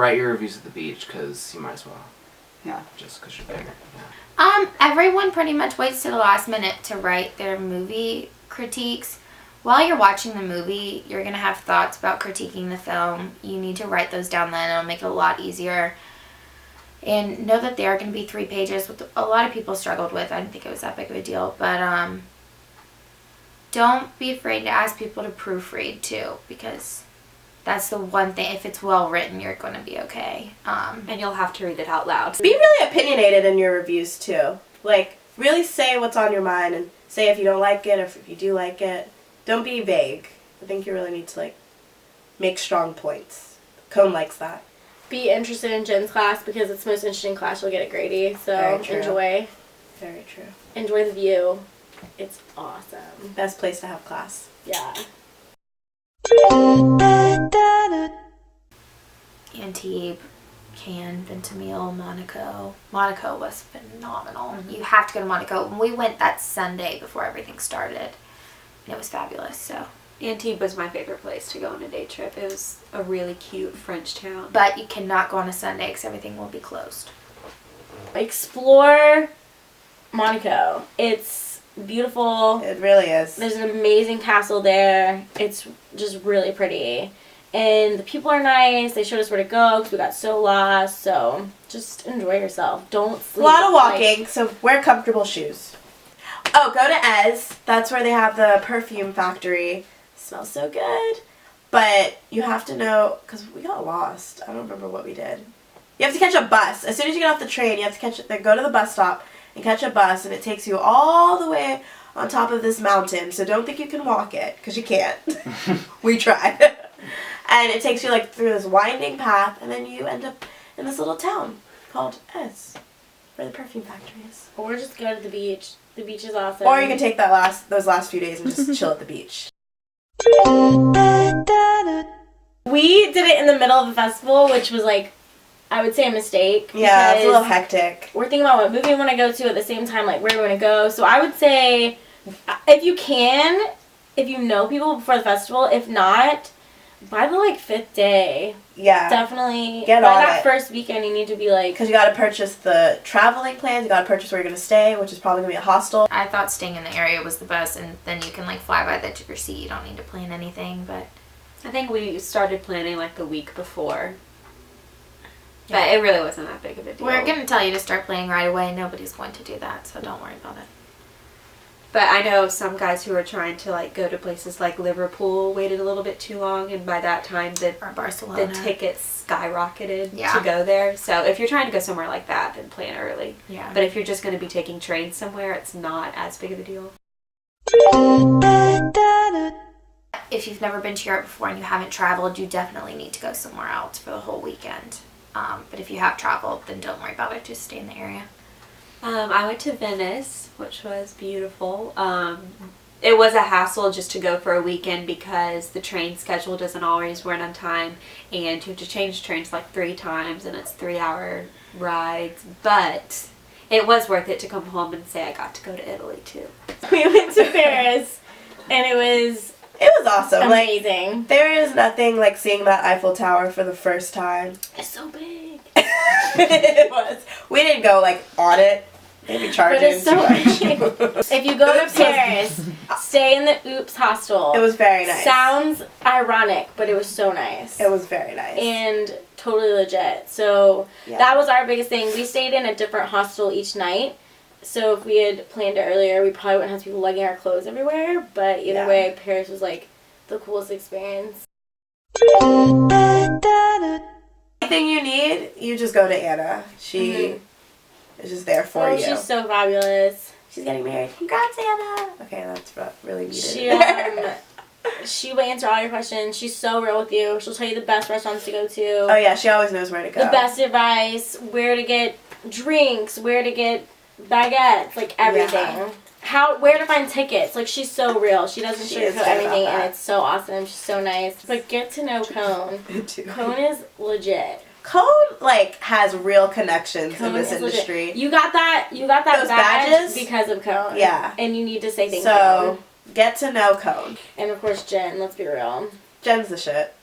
write your reviews at the beach because you might as well. Yeah. Just because you're there. Yeah. Everyone pretty much waits to the last minute to write their movie critiques. While you're watching the movie, you're going to have thoughts about critiquing the film. You need to write those down then. It'll make it a lot easier. And know that there are going to be 3 pages, which a lot of people struggled with. I didn't think it was that big of a deal. But don't be afraid to ask people to proofread, too, because that's the one thing. If it's well written, you're going to be okay. And you'll have to read it out loud. Be really opinionated in your reviews, too. Like, really say what's on your mind and say if you don't like it or if you do like it. Don't be vague. I think you really need to, like, make strong points. Cone likes that. Be interested in Jen's class because it's the most interesting class you'll get at Grady. So enjoy. Very true. Enjoy the view. It's awesome. Best place to have class. Yeah. Antibes, Cannes, Ventimille, Monaco. Monaco was phenomenal. Mm-hmm. You have to go to Monaco. We went that Sunday before everything started. And it was fabulous, so. Antibes was my favorite place to go on a day trip. It was a really cute French town. But you cannot go on a Sunday because everything will be closed. Explore Monaco. It's beautiful. It really is. There's an amazing castle there. It's just really pretty. And the people are nice. They showed us where to go because we got so lost. So just enjoy yourself. Don't sleep. A lot of walking, so wear comfortable shoes. Oh, go to Ez. That's where they have the perfume factory. Smells so good. But you have to know, because we got lost. I don't remember what we did. You have to catch a bus. As soon as you get off the train, you have to go to the bus stop and catch a bus, and it takes you all the way on top of this mountain. So don't think you can walk it, because you can't. We tried. And it takes you like through this winding path, and then you end up in this little town called Ez, where the perfume factory is. Or just go to the beach. The beach is awesome. Or you can take those last few days and just chill at the beach. We did it in the middle of a festival, which was like, I would say a mistake. Yeah, it's a little hectic. We're thinking about what movie we want to go to at the same time, like where we want to go. So I would say, if you can, if you know people before the festival, if not, by the like 5th day. Yeah. Definitely. Get by on that it. first weekend, you need to be like. Because you got to purchase the traveling plans, you got to purchase where you're going to stay, which is probably going to be a hostel. I thought staying in the area was the best, and then you can like fly by the edge of your seat. You don't need to plan anything, but. I think we started planning like the week before. But it really wasn't that big of a deal. We're going to tell you to start planning right away. Nobody's going to do that, so don't worry about it. But I know some guys who are trying to like go to places like Liverpool waited a little bit too long, and by that time or Barcelona. the tickets skyrocketed Yeah. to go there. So if you're trying to go somewhere like that, then plan early. Yeah. But if you're just going to be taking trains somewhere, it's not as big of a deal. If you've never been to Europe before and you haven't traveled, you definitely need to go somewhere else for the whole weekend. But if you have traveled, then don't worry about it. Just stay in the area. I went to Venice, which was beautiful. It was a hassle just to go for a weekend because the train schedule doesn't always run on time, and you have to change trains like 3 times, and it's 3-hour rides. But it was worth it to come home and say I got to go to Italy too. We went to Paris, and it was awesome. amazing. Like, there is nothing like seeing that Eiffel Tower for the first time. It's so big. It was. We didn't go like on it. Maybe charging. But it's so big. If you go to Paris, stay in the Oops hostel. It was very nice. Sounds ironic, but it was so nice. It was very nice. And totally legit. So that was our biggest thing. We stayed in a different hostel each night. So if we had planned it earlier, we probably wouldn't have people lugging our clothes everywhere. But either way, Paris was like the coolest experience. Anything you need, you just go to Anna. She is just there for you. She's so fabulous. She's getting married. Congrats, Anna. Okay, that's really needed. She will answer all your questions. She's so real with you. She'll tell you the best restaurants to go to. Oh yeah, she always knows where to go. The best advice, where to get drinks, where to get baguettes, like everything. Where to find tickets. Like, she's so real. She doesn't sugarcoat everything, and it's so awesome. She's so nice. But get to know Cone. Cone is legit. Cone has real connections in this industry. Legit. You got that Those badges because of Cone. Yeah. And you need to say thank you. So get to know Cone. And of course Jen, let's be real. Jen's the shit.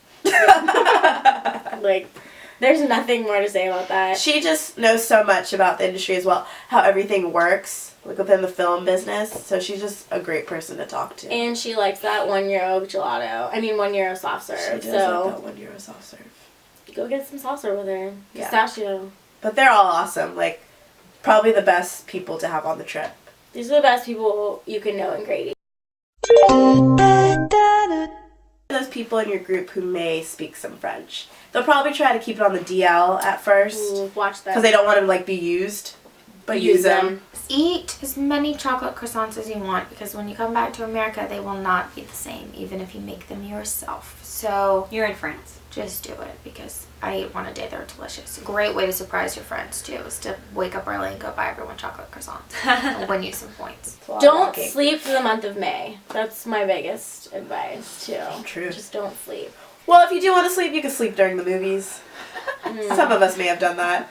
There's nothing more to say about that. She just knows so much about the industry as well, how everything works, like within the film business. So she's just a great person to talk to. And she likes that €1 gelato. I mean, €1 soft serve. She does So like that €1 soft serve. go get some salsa with her. Yeah. Pistachio. But they're all awesome. Like, probably the best people to have on the trip. These are the best people you can know in Grady. Those people in your group who may speak some French. They'll probably try to keep it on the DL at first. Ooh, watch that. Because they don't want to, like, be used. But use them. Eat as many chocolate croissants as you want, because when you come back to America, they will not be the same, even if you make them yourself. So You're in France. just do it, because I ate one a day. They're delicious. A great way to surprise your friends, too, is to wake up early and go buy everyone chocolate croissants. It'll win you some points. It's a lot of Don't walking. sleep for the month of May. That's my biggest advice, too. True. Just don't sleep. Well, if you do want to sleep, you can sleep during the movies. Some of us may have done that.